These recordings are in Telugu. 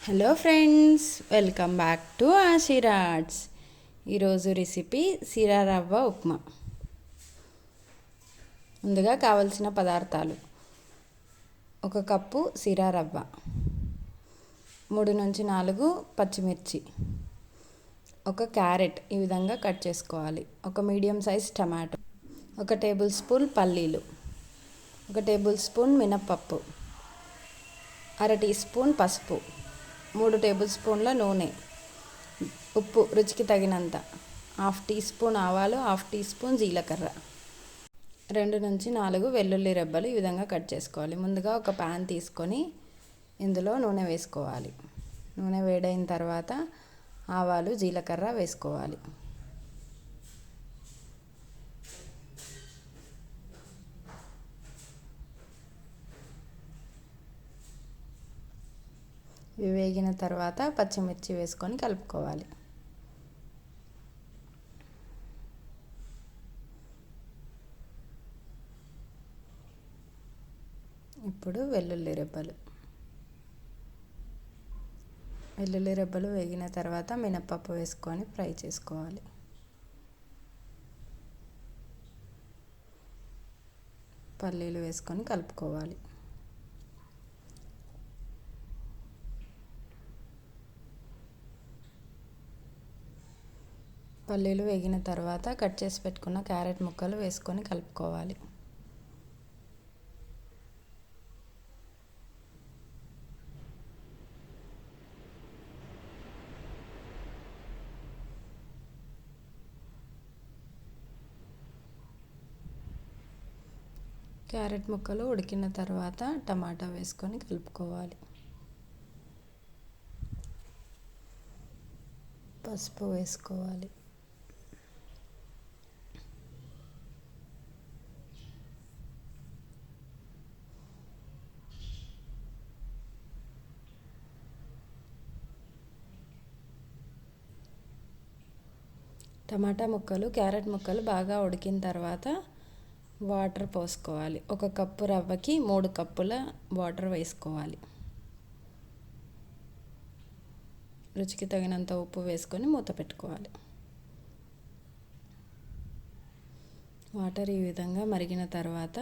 Hello friends, welcome back to Ashira. ఈరోజు రెసిపీ సిరా రవ్వ ఉప్మా. ముందుగా కావలసిన పదార్థాలు: 1 కప్పు సిరా రవ్వ, 3 నుంచి 4 పచ్చిమిర్చి, 1 క్యారెట్ ఈ విధంగా కట్ చేసుకోవాలి, 1 medium size tomato, 1 table spoon పల్లీలు, 1 టేబుల్ స్పూన్ మినప్పప్పు, 1/2 టీ స్పూన్ పసుపు, 3 టేబుల్ స్పూన్ల నూనె, ఉప్పు రుచికి తగినంత, 1/2 టీ స్పూన్ ఆవాలు, 1/2 టీ స్పూన్ జీలకర్ర, 2 నుంచి 4 వెల్లుల్లి రెబ్బలు ఈ విధంగా కట్ చేసుకోవాలి. ముందుగా ఒక ప్యాన్ తీసుకొని ఇందులో నూనె వేసుకోవాలి. నూనె వేడైన తర్వాత ఆవాలు, జీలకర్ర వేసుకోవాలి. ఇవి వేగిన తర్వాత పచ్చిమిర్చి వేసుకొని కలుపుకోవాలి. ఇప్పుడు వెల్లుల్లి రెబ్బలు వేగిన తర్వాత మినప్పప్పు వేసుకొని ఫ్రై చేసుకోవాలి. పల్లీలు వేసుకొని కలుపుకోవాలి. పల్లీలు వేగిన తర్వాత కట్ చేసి పెట్టుకున్న క్యారెట్ ముక్కలు వేసుకొని కలుపుకోవాలి. క్యారెట్ ముక్కలు ఉడికిన తర్వాత టమాటా వేసుకొని కలుపుకోవాలి. పసుపు వేసుకోవాలి. టమాటా ముక్కలు, క్యారెట్ ముక్కలు బాగా ఉడికిన తర్వాత వాటర్ పోసుకోవాలి. 1 కప్పు రవ్వకి 3 కప్పుల వాటర్ వేసుకోవాలి. రుచికి తగినంత ఉప్పు వేసుకొని మూత పెట్టుకోవాలి. వాటర్ ఈ విధంగా మరిగిన తర్వాత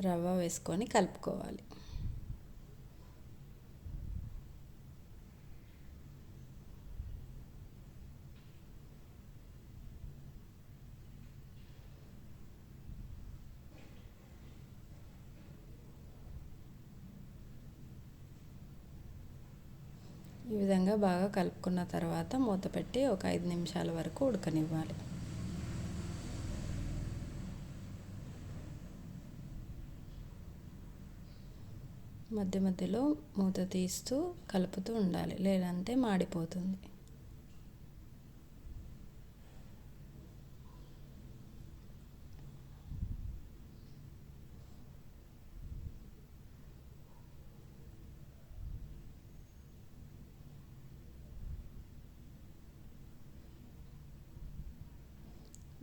రవ్వ వేసుకొని కలుపుకోవాలి. ఈ విధంగా బాగా కలుపుకున్న తర్వాత మూత పెట్టి ఒక 5 నిమిషాల వరకు ఉడకనివ్వాలి. మధ్య మధ్యలో మూత తీస్తూ కలుపుతూ ఉండాలి, లేదంటే మాడిపోతుంది.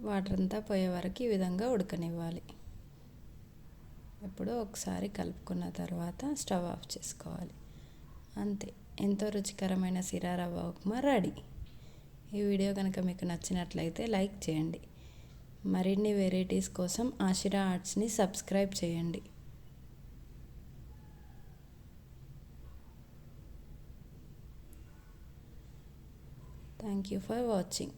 వాటర్ అంతా పోయే వరకు ఈ విధంగా ఉడకనివ్వాలి. ఇప్పుడు ఒకసారి కలుపుకున్న తర్వాత స్టవ్ ఆఫ్ చేసుకోవాలి. అంతే, ఎంతో రుచికరమైన సిరా రవ్వ ఉప్మా రెడీ. ఈ వీడియో కనుక మీకు నచ్చినట్లయితే లైక్ చేయండి. మరిన్ని వెరైటీస్ కోసం ఆషిరా ఆర్ట్స్ని సబ్స్క్రైబ్ చేయండి. Thank you for watching.